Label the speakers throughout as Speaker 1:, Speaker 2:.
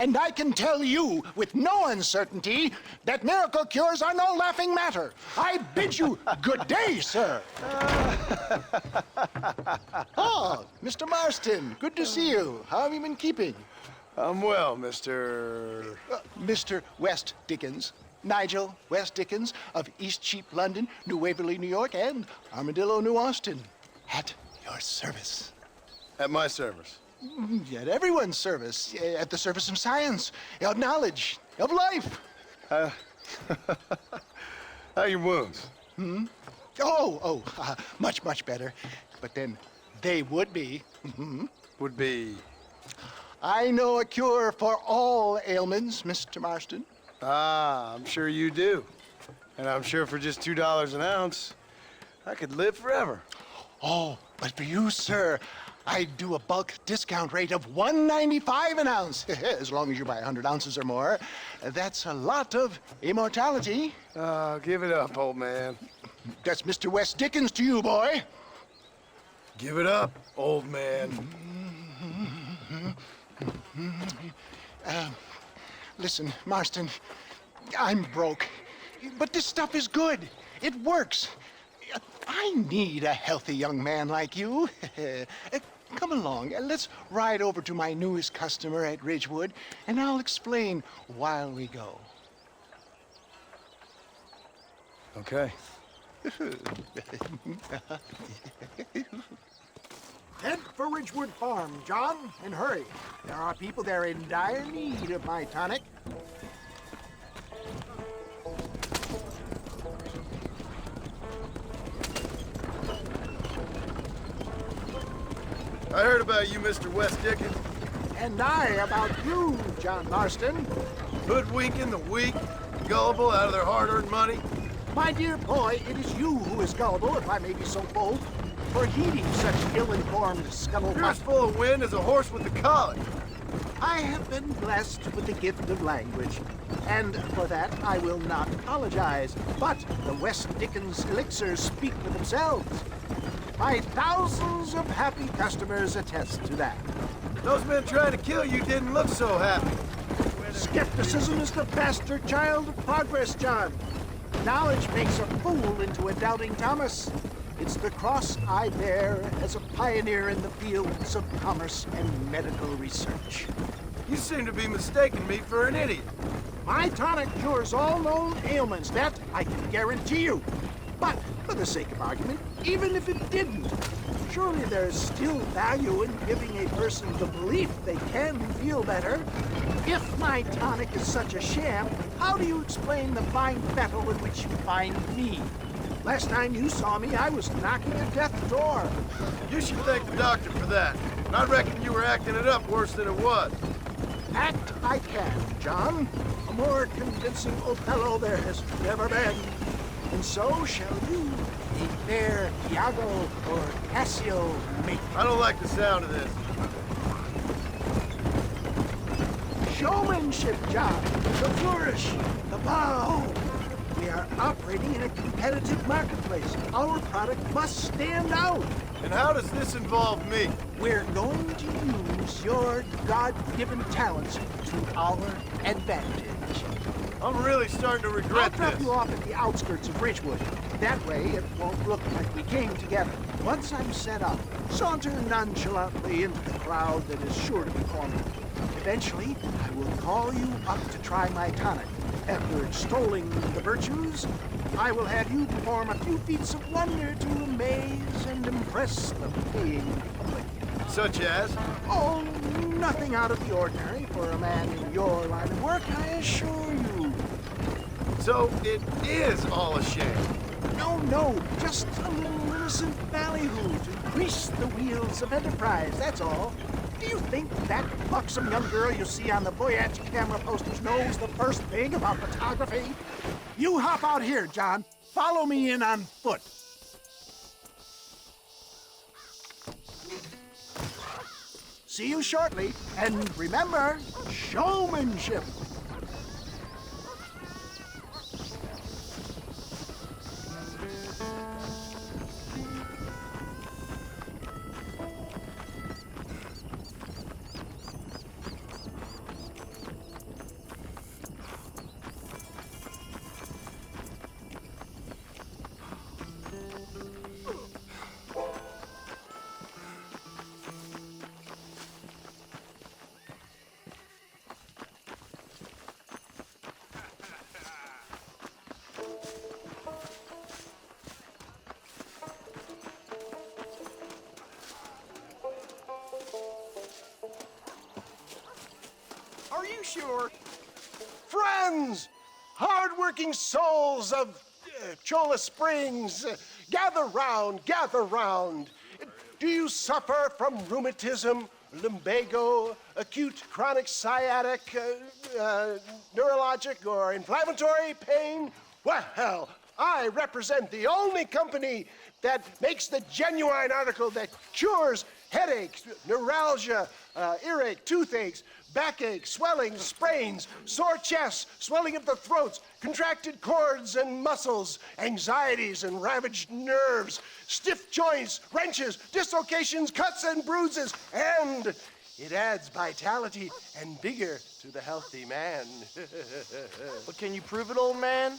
Speaker 1: And I can tell you with no uncertainty that miracle cures are no laughing matter. I bid you good day, sir. Oh, Mr. Marston, good to see you. How have you been keeping?
Speaker 2: I'm well, Mr.
Speaker 1: Mr. West Dickens. Nigel West Dickens of Eastcheap, London, New Waverly, New York, and Armadillo, New Austin. At your service.
Speaker 2: At my service.
Speaker 1: At everyone's service. At the service of science, of knowledge, of life.
Speaker 2: How are your wounds?
Speaker 1: Much, much better. But then they would be.
Speaker 2: Would be...
Speaker 1: I know a cure for all ailments, Mr. Marston.
Speaker 2: Ah, I'm sure you do. And I'm sure for just $2 an ounce, I could live forever.
Speaker 1: Oh, but for you, sir, I'd do a bulk discount rate of $1.95 an ounce, as long as you buy 100 ounces or more. That's a lot of immortality.
Speaker 2: Give it up, old man.
Speaker 1: That's Mr. West Dickens to you, boy.
Speaker 2: Give it up, old man.
Speaker 1: Listen, Marston, I'm broke, but this stuff is good. It works. I need a healthy young man like you. Come along, let's ride over to my newest customer at Ridgewood, and I'll explain while we go.
Speaker 2: Okay.
Speaker 1: Head for Ridgewood Farm, John, and hurry. There are people there in dire need of my tonic.
Speaker 2: I heard about you, Mr. West Dickens.
Speaker 1: And I about you, John Marston.
Speaker 2: Hoodwinking the weak, gullible out of their hard-earned money.
Speaker 1: My dear boy, it is you who is gullible, if I may be so bold, for heeding such ill-informed scuttlebutt.
Speaker 2: You're as full of wind as a horse with the colic.
Speaker 1: I have been blessed with the gift of language, and for that I will not apologize. But the West Dickens elixirs speak for themselves. My thousands of happy customers attest to that.
Speaker 2: Those men trying to kill you didn't look so happy.
Speaker 1: Skepticism is the bastard child of progress, John. Knowledge makes a fool into a doubting Thomas. It's the cross I bear as a pioneer in the fields of commerce and medical research.
Speaker 2: You seem to be mistaking me for an idiot.
Speaker 1: My tonic cures all known ailments, that I can guarantee you. But, for the sake of argument, even if it didn't, surely there's still value in giving a person the belief they can feel better. If my tonic is such a sham, how do you explain the fine battle in which you find me? Last time you saw me, I was knocking at death's door.
Speaker 2: You should thank the doctor for that. And I reckon you were acting it up worse than it was.
Speaker 1: Act I can, John. A more convincing Othello there has never been. And so shall you, a fair Iago or Cassio make.
Speaker 2: I don't like the sound of this.
Speaker 1: Showmanship, John. The flourish, the bow. We are operating in a competitive marketplace. Our product must stand out.
Speaker 2: And how does this involve me?
Speaker 1: We're going to use your God-given talents to our advantage.
Speaker 2: I'm really starting to regret
Speaker 1: I'll drop
Speaker 2: this.
Speaker 1: you off at the outskirts of Ridgewood. That way, it won't look like we came together. Once I'm set up, saunter nonchalantly into the crowd that is sure to be forming. Eventually, I will call you up to try my tonic. After extolling the virtues, I will have you perform a few feats of wonder to amaze and impress the paying public.
Speaker 2: Such as?
Speaker 1: Oh, nothing out of the ordinary for a man in your line of work, I assure you.
Speaker 2: So it is all a shame.
Speaker 1: No, just a little innocent ballyhoo to grease the wheels of enterprise, that's all. Do you think that buxom young girl you see on the Voyage camera posters knows the first thing about photography? You hop out here, John. Follow me in on foot. See you shortly, and remember, showmanship.
Speaker 3: Are you sure?
Speaker 2: Friends, hard-working souls of Cholla Springs, gather round, gather round. Do you suffer from rheumatism, lumbago, acute chronic sciatic, neurologic, or inflammatory pain? Well, I represent the only company that makes the genuine article that cures headaches, neuralgia, earache, toothaches, backache, swelling, sprains, sore chests, swelling of the throats, contracted cords and muscles, anxieties and ravaged nerves, stiff joints, wrenches, dislocations, cuts and bruises, and it adds vitality and vigor to the healthy man.
Speaker 3: But can you prove it, old man?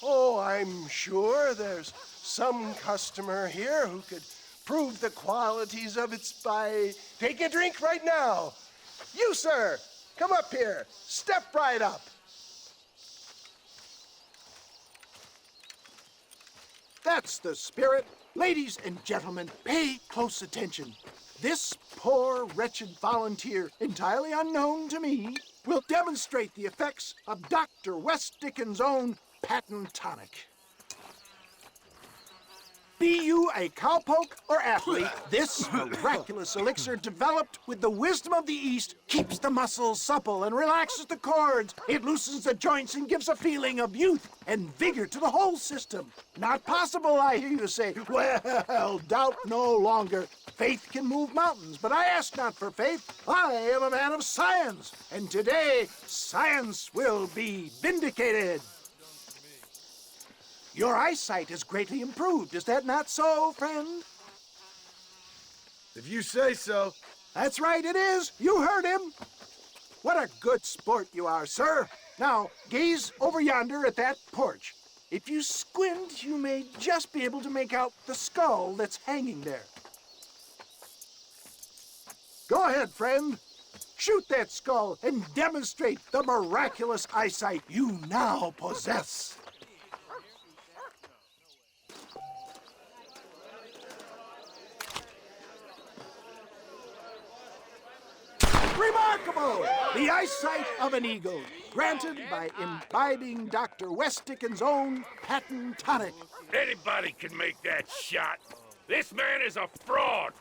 Speaker 2: Oh, I'm sure there's some customer here who could prove the qualities of it by taking a drink right now. You, sir, come up here. Step right up.
Speaker 1: That's the spirit. Ladies and gentlemen, pay close attention. This poor, wretched volunteer, entirely unknown to me, will demonstrate the effects of Dr. West Dickens' own patent tonic. Be you a cowpoke or athlete, this miraculous elixir developed with the wisdom of the East keeps the muscles supple and relaxes the cords. It loosens the joints and gives a feeling of youth and vigor to the whole system. Not possible, I hear you say. Well, doubt no longer. Faith can move mountains, but I ask not for faith. I am a man of science, and today science will be vindicated. Your eyesight is greatly improved. Is that not so, friend?
Speaker 2: If you say so.
Speaker 1: That's right, it is. You heard him. What a good sport you are, sir. Now, gaze over yonder at that porch. If you squint, you may just be able to make out the skull that's hanging there. Go ahead, friend. Shoot that skull and demonstrate the miraculous eyesight you now possess. Remarkable! The eyesight of an eagle, granted by imbibing Dr. West Dickens' own patent tonic.
Speaker 4: Anybody can make that shot. This man is a fraud.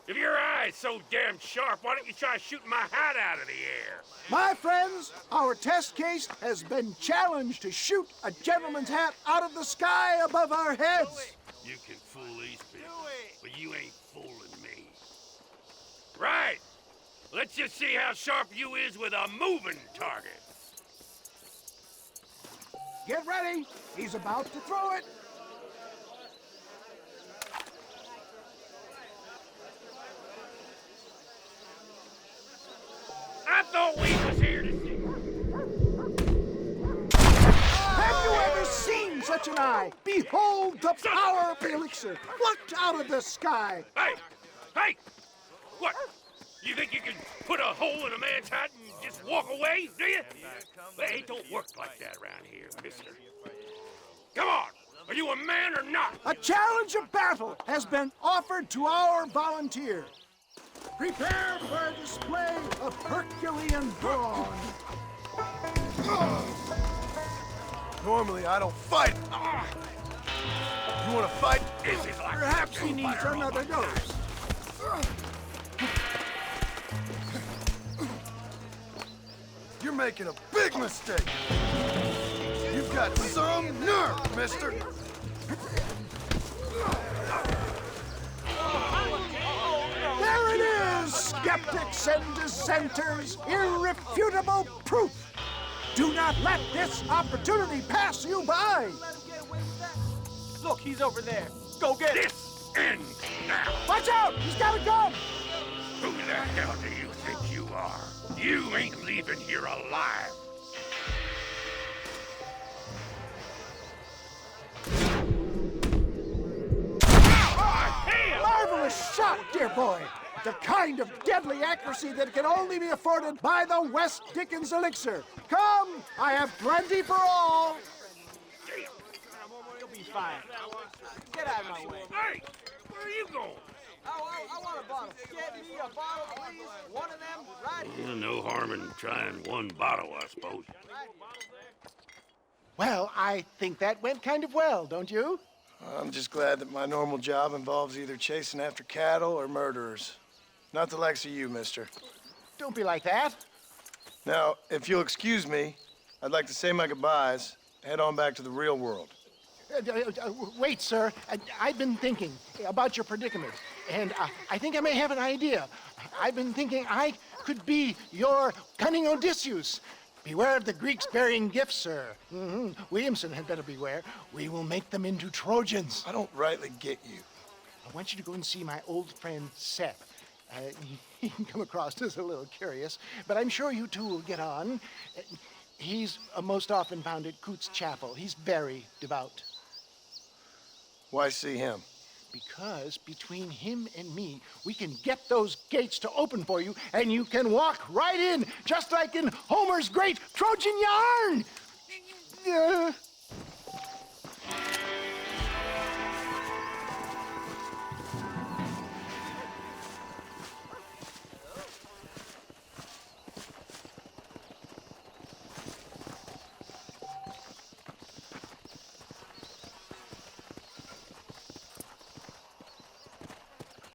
Speaker 4: If your eye's so damn sharp, why don't you try shooting my hat out of the air?
Speaker 1: My friends, our test case has been challenged to shoot a gentleman's hat out of the sky above our heads.
Speaker 4: You can fool these people, but you ain't fooling me. Right. Let's just see how sharp you is with a moving target.
Speaker 1: Get ready. He's about to throw it.
Speaker 4: I thought we was here to see.
Speaker 1: Have you ever seen such an eye? Behold the power of the elixir, plucked out of the sky.
Speaker 4: Hey! Hey! What? You think you can put a hole in a man's hat and just walk away, do you? Well, it don't work like that around here, mister. Come on! Are you a man or not?
Speaker 1: A challenge of battle has been offered to our volunteer. Prepare for a display of Herculean brawn.
Speaker 2: Normally, I don't fight. You want to fight?
Speaker 4: This is like
Speaker 1: Perhaps he needs another dose.
Speaker 2: You're making a big mistake. You've got some nerve, mister.
Speaker 1: There it is, skeptics and dissenters, irrefutable proof. Do not let this opportunity pass you by.
Speaker 3: Look, he's over there. Go get him.
Speaker 4: This ends now.
Speaker 1: Watch out, he's got a gun.
Speaker 4: Who the hell do you think you are? You ain't leaving here alive.
Speaker 1: Marvelous shot, dear boy. The kind of deadly accuracy that can only be afforded by the West Dickens elixir. Come, I have plenty for all.
Speaker 3: You'll be fine. Get out of my way.
Speaker 4: Hey, where are you going?
Speaker 3: I want a bottle. Get me a bottle, please. One of them, right here.
Speaker 4: No harm in trying one bottle, I suppose.
Speaker 1: Well, I think that went kind of well, don't you?
Speaker 2: I'm just glad that my normal job involves either chasing after cattle or murderers. Not the likes of you, mister.
Speaker 1: Don't be like that.
Speaker 2: Now, if you'll excuse me, I'd like to say my goodbyes, head on back to the real world.
Speaker 1: Wait, sir. I've been thinking about your predicament, and I think I may have an idea. I've been thinking I could be your cunning Odysseus. Beware of the Greeks bearing gifts, sir. Williamson had better beware. We will make them into Trojans.
Speaker 2: I don't rightly get you.
Speaker 1: I want you to go and see my old friend Seth. He can come across as a little curious, but I'm sure you two will get on. He's most often found at Coots Chapel. He's very devout.
Speaker 2: Why see him?
Speaker 1: Because between him and me, we can get those gates to open for you, and you can walk right in, just like in Homer's great Trojan yarn!